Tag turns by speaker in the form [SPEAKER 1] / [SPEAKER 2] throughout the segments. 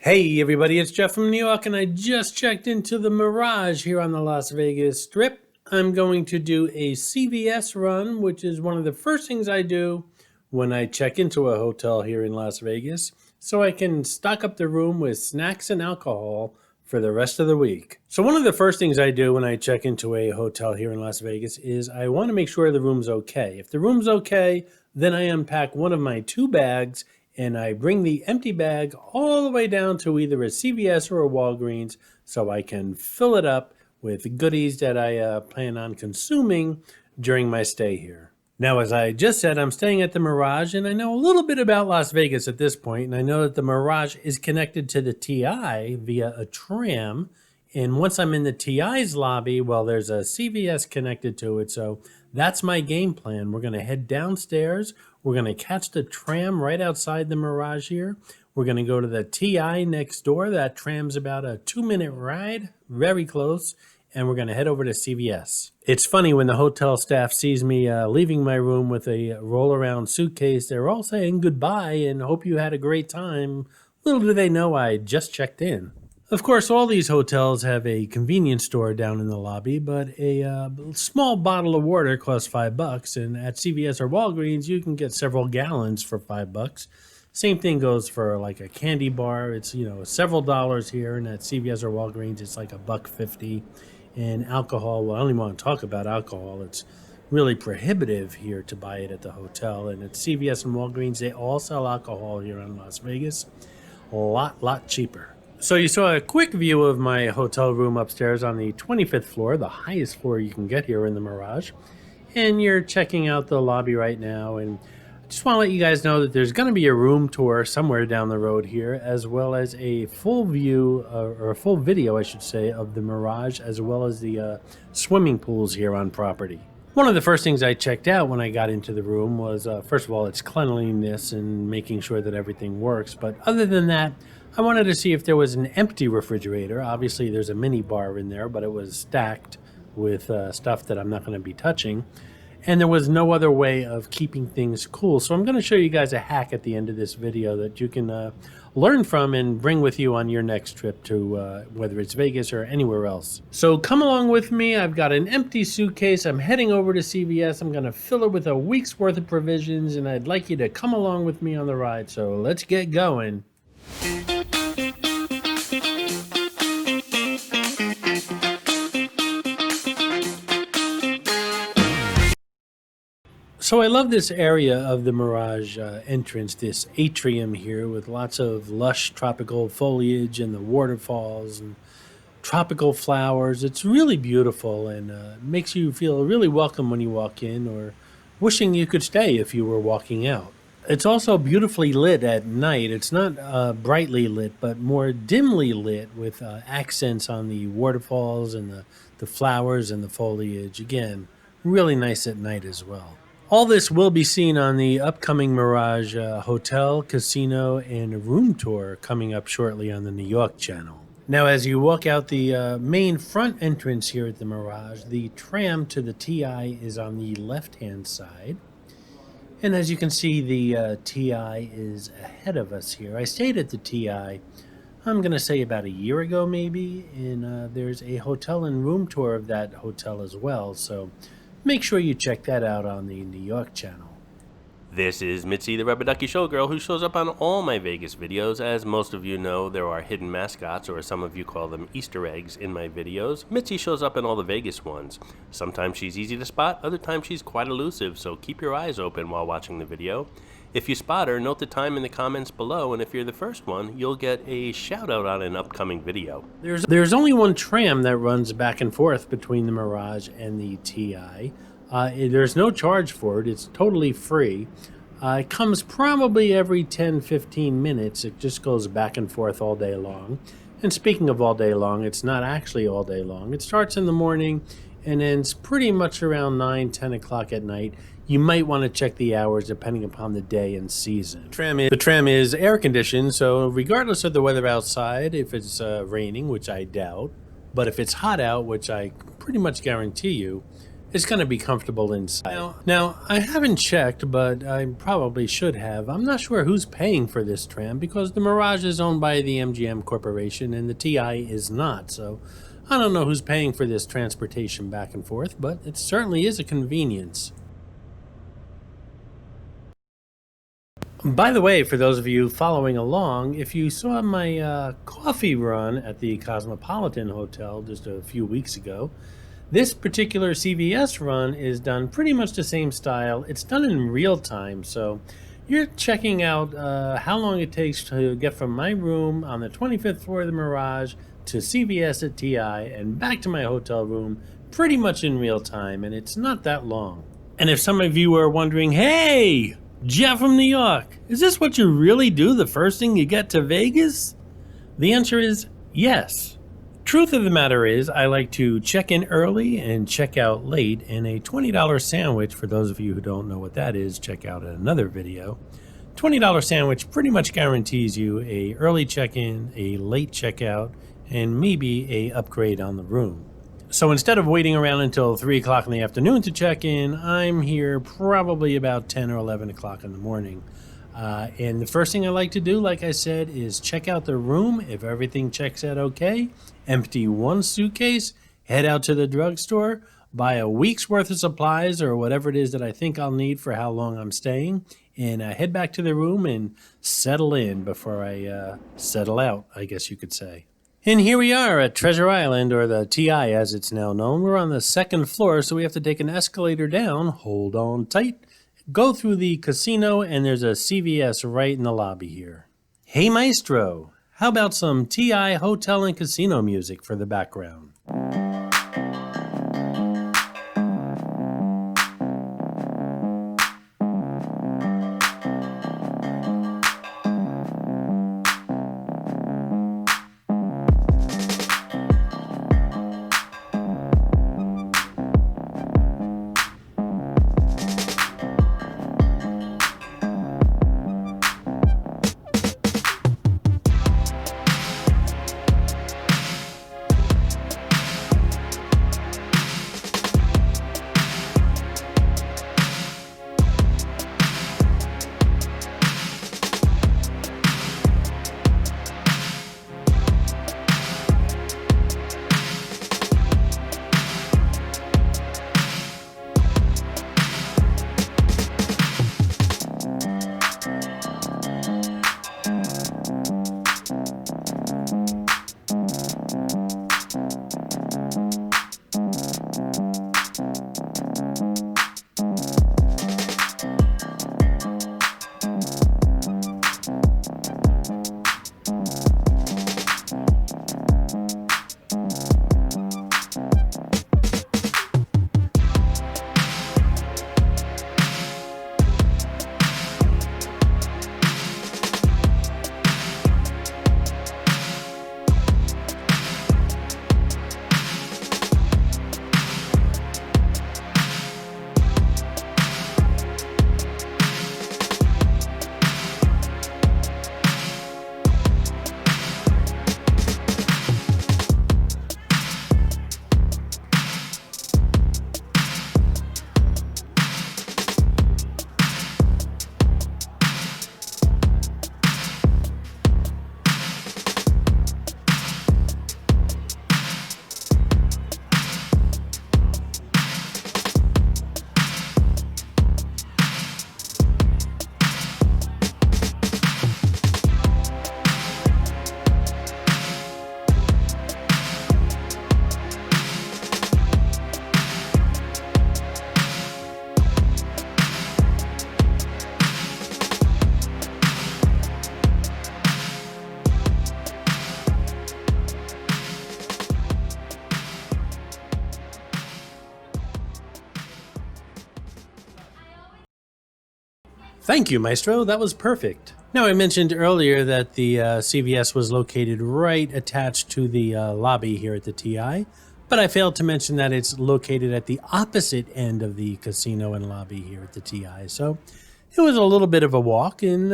[SPEAKER 1] Hey everybody, it's Jeff from New York, and I just checked into the Mirage here on the Las Vegas Strip. I'm going to do a CVS run, which is one of the first things I do when I check into a hotel here in Las Vegas, so I can stock up the room with snacks and alcohol for the rest of the week. So one of the first things I do when I check into a hotel here in Las Vegas is I want to make sure the room's okay. If the room's okay, then I unpack one of my 2 bags and I bring the empty bag all the way down to either a CVS or a Walgreens so I can fill it up with goodies that I plan on consuming during my stay here. Now, as I just said, I'm staying at the Mirage, and I know a little bit about Las Vegas at this point, and I know that the Mirage is connected to the TI via a tram. And once I'm in the TI's lobby, well, there's a CVS connected to it, so that's my game plan. We're going to head downstairs. We're going to catch the tram right outside the Mirage here. We're going to go to the TI next door. That tram's about a 2-minute ride, very close, and we're going to head over to CVS. It's funny when the hotel staff sees me leaving my room with a roll-around suitcase, they're all saying goodbye and hope you had a great time. Little do they know I just checked in. Of course, all these hotels have a convenience store down in the lobby, but a small bottle of water costs $5, and at CVS or Walgreens, you can get several gallons for $5. Same thing goes for like a candy bar. It's, several dollars here, and at CVS or Walgreens, it's like $1.50. And alcohol, well, I don't even want to talk about alcohol. It's really prohibitive here to buy it at the hotel. And at CVS and Walgreens, they all sell alcohol here in Las Vegas. A lot cheaper. So you saw a quick view of my hotel room upstairs on the 25th floor, the highest floor you can get here in the Mirage. And you're checking out the lobby right now. And I just want to let you guys know that there's going to be a room tour somewhere down the road here, as well as a full view, or a full video, I should say, of the Mirage, as well as the swimming pools here on property. One of the first things I checked out when I got into the room was, first of all, its cleanliness and making sure that everything works. But other than that, I wanted to see if there was an empty refrigerator. Obviously, there's a mini bar in there, but it was stacked with stuff that I'm not going to be touching. And there was no other way of keeping things cool. So I'm going to show you guys a hack at the end of this video that you can learn from and bring with you on your next trip to whether it's Vegas or anywhere else. So come along with me. I've got an empty suitcase. I'm heading over to CVS. I'm going to fill it with a week's worth of provisions, and I'd like you to come along with me on the ride. So let's get going. So I love this area of the Mirage entrance, this atrium here with lots of lush tropical foliage and the waterfalls and tropical flowers. It's really beautiful and makes you feel really welcome when you walk in, or wishing you could stay if you were walking out. It's also beautifully lit at night. It's not brightly lit, but more dimly lit with accents on the waterfalls and the flowers and the foliage. Again, really nice at night as well. All this will be seen on the upcoming Mirage Hotel, Casino, and Room Tour coming up shortly on the New York channel. Now, as you walk out the main front entrance here at the Mirage, the tram to the TI is on the left-hand side. And as you can see, the TI is ahead of us here. I stayed at the TI, I'm going to say about a year ago maybe, and there's a hotel and room tour of that hotel as well. So make sure you check that out on the New York channel.
[SPEAKER 2] This is Mitzi, the Rubber Ducky Showgirl, who shows up on all my Vegas videos. As most of you know, there are hidden mascots, or some of you call them Easter eggs, in my videos. Mitzi shows up in all the Vegas ones. Sometimes she's easy to spot, other times she's quite elusive, so keep your eyes open while watching the video. If you spot her, note the time in the comments below, and if you're the first one, you'll get a shout out on an upcoming video.
[SPEAKER 1] There's only one tram that runs back and forth between the Mirage and the TI. There's no charge for it. It's totally free. It comes probably every 10-15 minutes. It just goes back and forth all day long. And speaking of all day long, it's not actually all day long. It starts in the morning and ends pretty much around 9-10 o'clock at night. You might want to check the hours depending upon the day and season. The tram is air conditioned, so regardless of the weather outside, if it's raining, which I doubt, but if it's hot out, which I pretty much guarantee you, It's going to be comfortable inside. Now, I haven't checked, but I probably should have. I'm not sure who's paying for this tram because the Mirage is owned by the MGM Corporation and the TI is not. So I don't know who's paying for this transportation back and forth, but it certainly is a convenience. By the way, for those of you following along, if you saw my coffee run at the Cosmopolitan Hotel just a few weeks ago, this particular CVS run is done pretty much the same style. It's done in real time, so you're checking out how long it takes to get from my room on the 25th floor of the Mirage to CVS at TI and back to my hotel room pretty much in real time, and it's not that long. And if some of you are wondering, hey, Jeff from New York, is this what you really do the first thing you get to Vegas? The answer is yes. Truth of the matter is, I like to check in early and check out late, and a $20 sandwich, for those of you who don't know what that is, check out another video. $20 sandwich pretty much guarantees you a early check-in, a late checkout, and maybe a upgrade on the room. So instead of waiting around until 3 o'clock in the afternoon to check in, I'm here probably about 10 or 11 o'clock in the morning. And the first thing I like to do, like I said, is check out the room. If everything checks out okay, empty one suitcase, head out to the drugstore, buy a week's worth of supplies or whatever it is that I think I'll need for how long I'm staying, and head back to the room and settle in before I settle out, I guess you could say. And here we are at Treasure Island, or the TI as it's now known. We're on the second floor, so we have to take an escalator down. Hold on tight. Go through the casino, and there's a CVS right in the lobby here. Hey Maestro, how about some TI Hotel and Casino music for the background? Thank you, Maestro. That was perfect. Now, I mentioned earlier that the CVS was located right attached to the lobby here at the TI, but I failed to mention that it's located at the opposite end of the casino and lobby here at the TI. So it was a little bit of a walk, and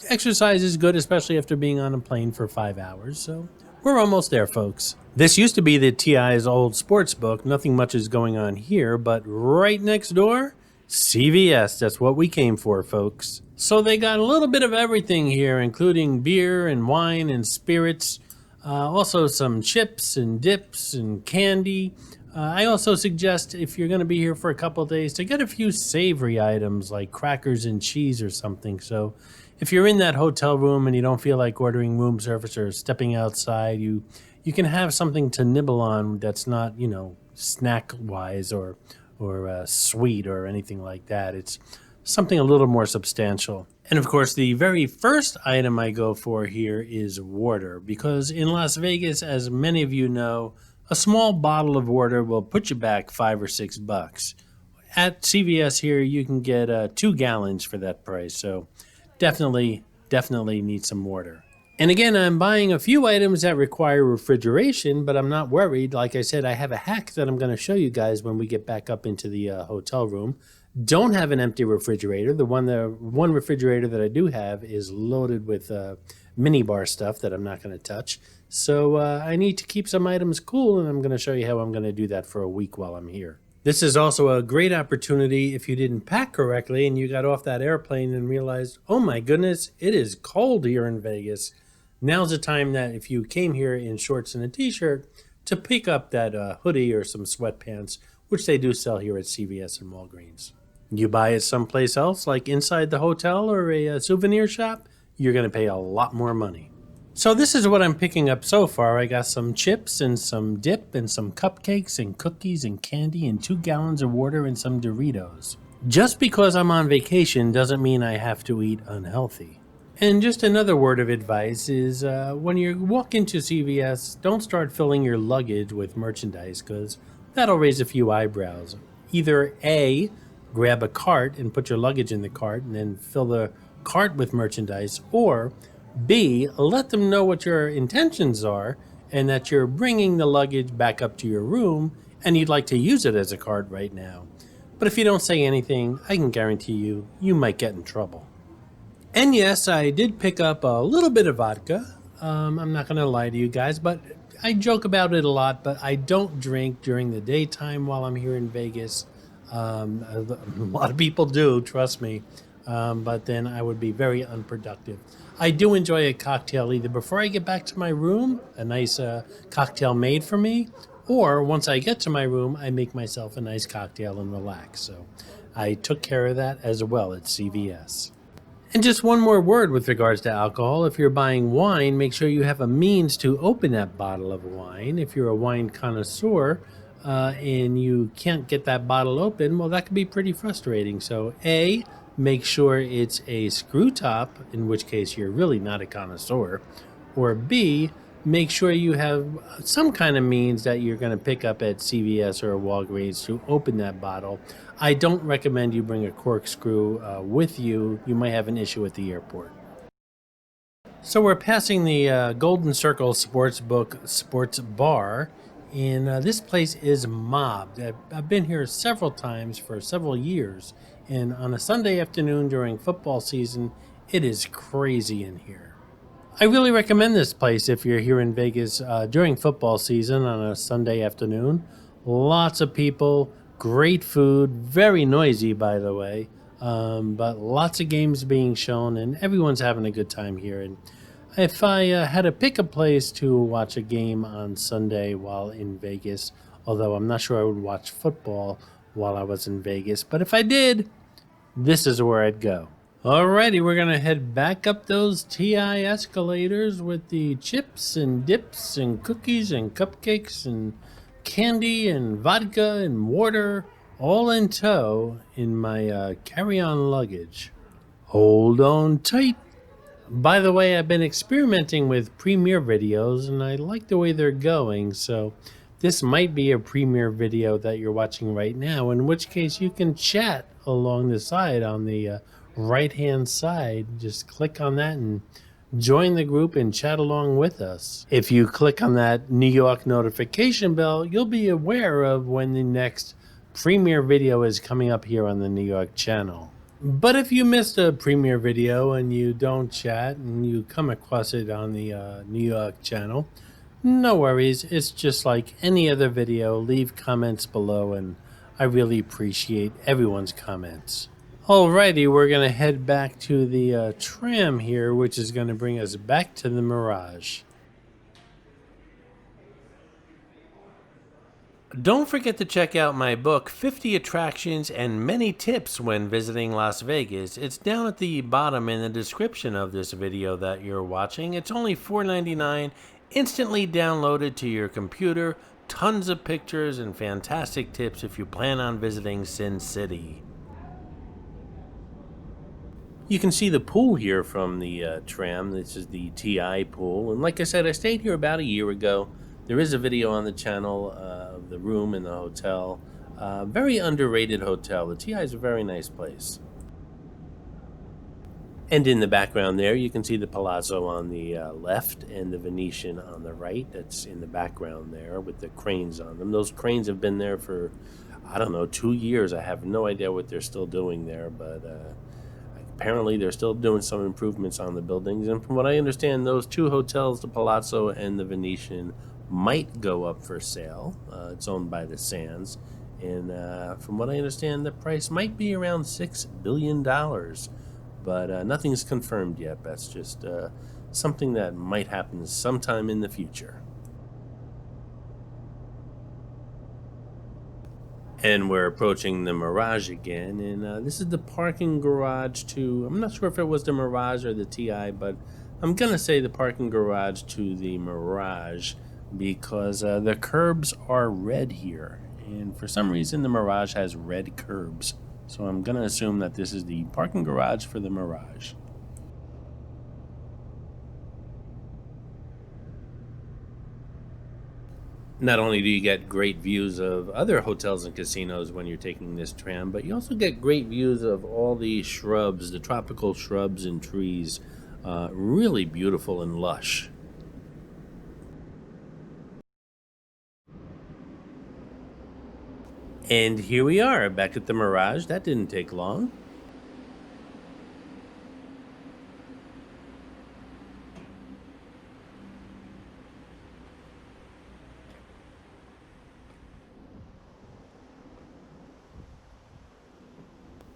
[SPEAKER 1] exercise is good, especially after being on a plane for 5 hours. So We're almost there, folks. This used to be the TI's old sports book. Nothing much is going on here, but right next door, CVS. That's what we came for, folks. So they got a little bit of everything here, including beer and wine and spirits. Also some chips and dips and candy. I also suggest, if you're going to be here for a couple of days, to get a few savory items like crackers and cheese or something. So if you're in that hotel room and you don't feel like ordering room service or stepping outside, you can have something to nibble on that's not, snack-wise or sweet or anything like that. It's something a little more substantial. And of course, the very first item I go for here is water, because in Las Vegas, as many of you know, a small bottle of water will put you back $5 or $6. At CVS here, you can get 2 gallons for that price. So definitely need some water. And again, I'm buying a few items that require refrigeration, but I'm not worried. Like I said, I have a hack that I'm going to show you guys when we get back up into the hotel room. Don't have an empty refrigerator. The one refrigerator that I do have is loaded with mini bar stuff that I'm not going to touch. So I need to keep some items cool, and I'm going to show you how I'm going to do that for a week while I'm here. This is also a great opportunity if you didn't pack correctly and you got off that airplane and realized, oh my goodness, it is cold here in Vegas. Now's the time that if you came here in shorts and a t-shirt to pick up that hoodie or some sweatpants, which they do sell here at CVS and Walgreens. You buy it someplace else, like inside the hotel or a souvenir shop, you're going to pay a lot more money. So this is what I'm picking up so far. I got some chips and some dip and some cupcakes and cookies and candy and 2 gallons of water and some Doritos. Just because I'm on vacation doesn't mean I have to eat unhealthy. And just another word of advice is when you walk into CVS, don't start filling your luggage with merchandise, because that'll raise a few eyebrows. Either A, grab a cart and put your luggage in the cart and then fill the cart with merchandise, or B, let them know what your intentions are and that you're bringing the luggage back up to your room and you'd like to use it as a cart right now. But if you don't say anything, I can guarantee you might get in trouble. And yes, I did pick up a little bit of vodka. I'm not going to lie to you guys, but I joke about it a lot, but I don't drink during the daytime while I'm here in Vegas. A lot of people do, trust me, but then I would be very unproductive. I do enjoy a cocktail either before I get back to my room, a nice cocktail made for me, or once I get to my room, I make myself a nice cocktail and relax. So I took care of that as well at CVS. And just one more word with regards to alcohol. If you're buying wine, make sure you have a means to open that bottle of wine. If you're a wine connoisseur and you can't get that bottle open, well, that could be pretty frustrating. So A, make sure it's a screw top, in which case you're really not a connoisseur. Or B, make sure you have some kind of means that you're going to pick up at CVS or Walgreens to open that bottle. I don't recommend you bring a corkscrew with you. You might have an issue at the airport. So we're passing the Golden Circle Sportsbook Sports Bar, and this place is mobbed. I've been here several times for several years, and on a Sunday afternoon during football season, it is crazy in here. I really recommend this place if you're here in Vegas during football season on a Sunday afternoon. Lots of people, great food, very noisy, by the way, but lots of games being shown, and everyone's having a good time here. And if I had to pick a place to watch a game on Sunday while in Vegas, although I'm not sure I would watch football while I was in Vegas, but if I did, this is where I'd go. Alrighty, we're going to head back up those TI escalators with the chips and dips and cookies and cupcakes and candy and vodka and water, all in tow in my carry-on luggage. Hold on tight. By the way, I've been experimenting with premiere videos and I like the way they're going, so this might be a premiere video that you're watching right now, in which case you can chat along the side on the right-hand side. Just click on that and join the group and chat along with us. If you click on that New York notification bell, you'll be aware of when the next premiere video is coming up here on the New York channel. But if you missed a premiere video and you don't chat and you come across it on the New York channel, No worries, it's just like any other video. Leave comments below and I really appreciate everyone's comments. Alrighty, we're going to head back to the tram here, which is going to bring us back to the Mirage. Don't forget to check out my book, 50 Attractions and Many Tips When Visiting Las Vegas. It's down at the bottom in the description of this video that you're watching. It's only $4.99, instantly downloaded to your computer. Tons of pictures and fantastic tips if you plan on visiting Sin City. You can see the pool here from the tram. This is the TI pool. And like I said, I stayed here about a year ago. There is a video on the channel of the room in the hotel. Very underrated hotel. The TI is a very nice place. And in the background there, you can see the Palazzo on the left and the Venetian on the right. That's in the background there with the cranes on them. Those cranes have been there for, I don't know, 2 years. I have no idea what they're still doing there, but apparently they're still doing some improvements on the buildings. And from what I understand, those two hotels, the Palazzo and the Venetian, might go up for sale. It's owned by the Sands. And from what I understand, the price might be around $6 billion. But nothing's confirmed yet. That's just something that might happen sometime in the future. And we're approaching the Mirage again, and this is the parking garage to, I'm not sure if it was the Mirage or the TI, but I'm gonna say the parking garage to the Mirage because the curbs are red here, and for some reason the Mirage has red curbs. So I'm gonna assume that this is the parking garage for the Mirage. Not only do you get great views of other hotels and casinos when you're taking this tram, but you also get great views of all the shrubs, the tropical shrubs and trees. Really beautiful and lush. And here we are back at the Mirage. That didn't take long.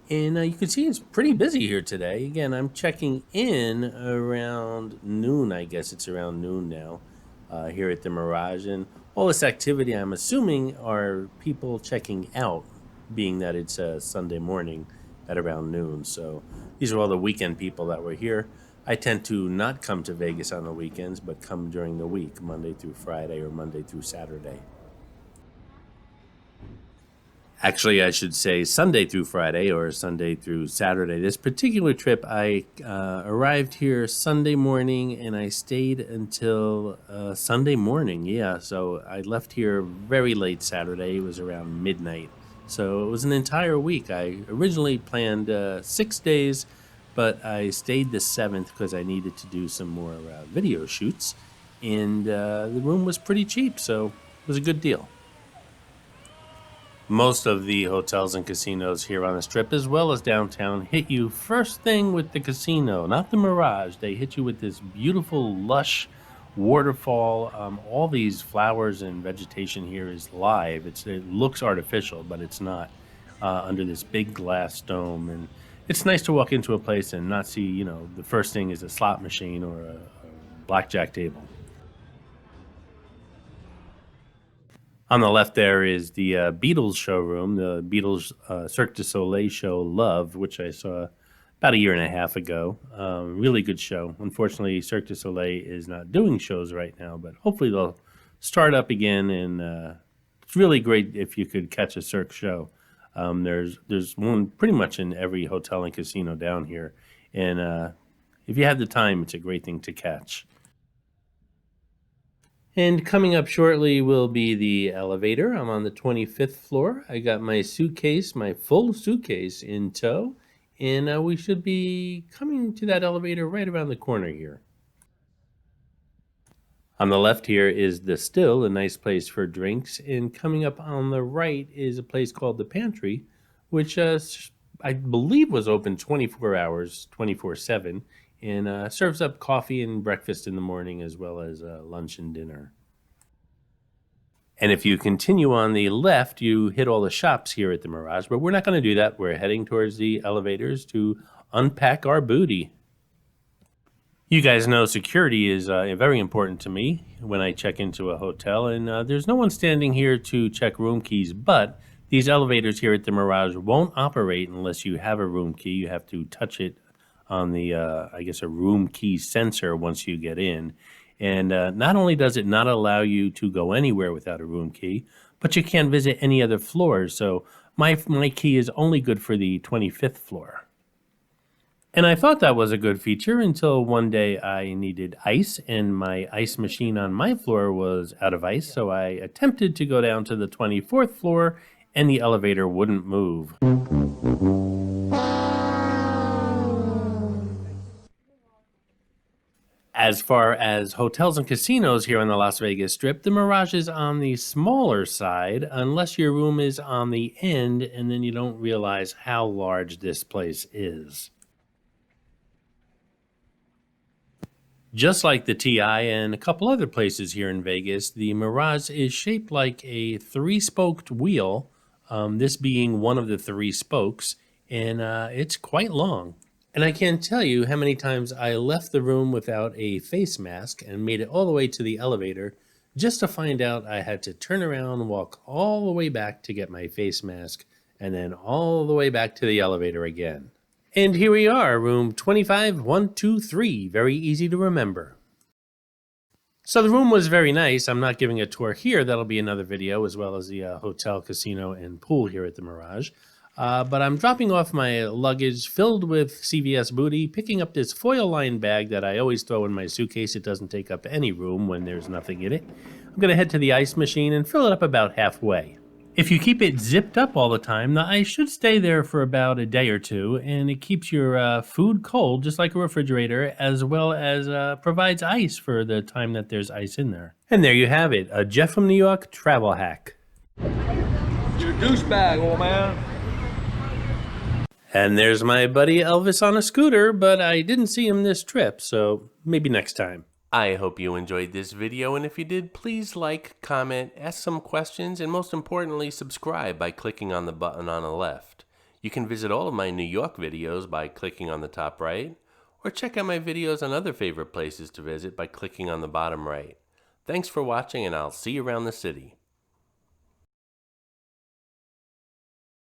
[SPEAKER 1] And you can see it's pretty busy here today. Again, I'm checking in around noon. I guess it's around noon now here at the Mirage. And all this activity, I'm assuming, are people checking out, being that it's a Sunday morning at around noon. So these are all the weekend people that were here. I tend to not come to Vegas on the weekends, but come during the week, Monday through Friday or Monday through Saturday. Actually, I should say Sunday through Friday or Sunday through Saturday. This particular trip, I arrived here Sunday morning and I stayed until Sunday morning. Yeah, so I left here very late Saturday. It was around midnight. So it was an entire week. I originally planned 6 days, but I stayed the 7th because I needed to do some more video shoots. And the room was pretty cheap, so it was a good deal. Most of the hotels and casinos here on the Strip, as well as downtown, hit you first thing with the casino, not the Mirage. They hit you with this beautiful, lush waterfall. All these flowers and vegetation here is live. It looks artificial, but it's not, under this big glass dome. And it's nice to walk into a place and not see, the first thing is a slot machine or a blackjack table. On the left there is the Beatles showroom, the Beatles Cirque du Soleil show Love, which I saw about a year and a half ago. Really good show. Unfortunately, Cirque du Soleil is not doing shows right now, but hopefully they'll start up again. And it's really great if you could catch a Cirque show. There's one pretty much in every hotel and casino down here. And if you have the time, it's a great thing to catch. And coming up shortly will be the elevator. I'm on the 25th floor. I got my suitcase, my full suitcase in tow, and we should be coming to that elevator right around the corner here. On the left here is the Still, a nice place for drinks, and coming up on the right is a place called the Pantry, which I believe was open 24 hours, 24/7, and serves up coffee and breakfast in the morning as well as lunch and dinner. And if you continue on the left, you hit all the shops here at the Mirage, but we're not going to do that. We're heading towards the elevators to unpack our booty. You guys know security is very important to me when I check into a hotel, and there's no one standing here to check room keys, but these elevators here at the Mirage won't operate unless you have a room key. You have to touch it on the, I guess, a room key sensor once you get in. And not only does it not allow you to go anywhere without a room key, but you can't visit any other floors. So my key is only good for the 25th floor. And I thought that was a good feature until one day I needed ice, and my ice machine on my floor was out of ice, so I attempted to go down to the 24th floor, and the elevator wouldn't move. As far as hotels and casinos here on the Las Vegas Strip, the Mirage is on the smaller side, unless your room is on the end, and then you don't realize how large this place is. Just like the TI and a couple other places here in Vegas, the Mirage is shaped like a three-spoked wheel, this being one of the three spokes, and it's quite long. And I can't tell you how many times I left the room without a face mask and made it all the way to the elevator just to find out I had to turn around and walk all the way back to get my face mask, and then all the way back to the elevator again. And here we are, room 25123, very easy to remember. So the room was very nice. I'm not giving a tour here. That'll be another video, as well as the hotel, casino, and pool here at the Mirage. But I'm dropping off my luggage filled with CVS booty, picking up this foil-lined bag that I always throw in my suitcase. It doesn't take up any room when there's nothing in it. I'm going to head to the ice machine and fill it up about halfway. If you keep it zipped up all the time, the ice should stay there for about a day or two, and it keeps your food cold, just like a refrigerator, as well as provides ice for the time that there's ice in there. And there you have it, a Jeff from New York travel hack.
[SPEAKER 3] You're a douchebag, old man.
[SPEAKER 1] And there's my buddy Elvis on a scooter, but I didn't see him this trip, so maybe next time.
[SPEAKER 2] I hope you enjoyed this video, and if you did, please like, comment, ask some questions, and most importantly, subscribe by clicking on the button on the left. You can visit all of my New York videos by clicking on the top right, or check out my videos on other favorite places to visit by clicking on the bottom right. Thanks for watching, and I'll see you around the city.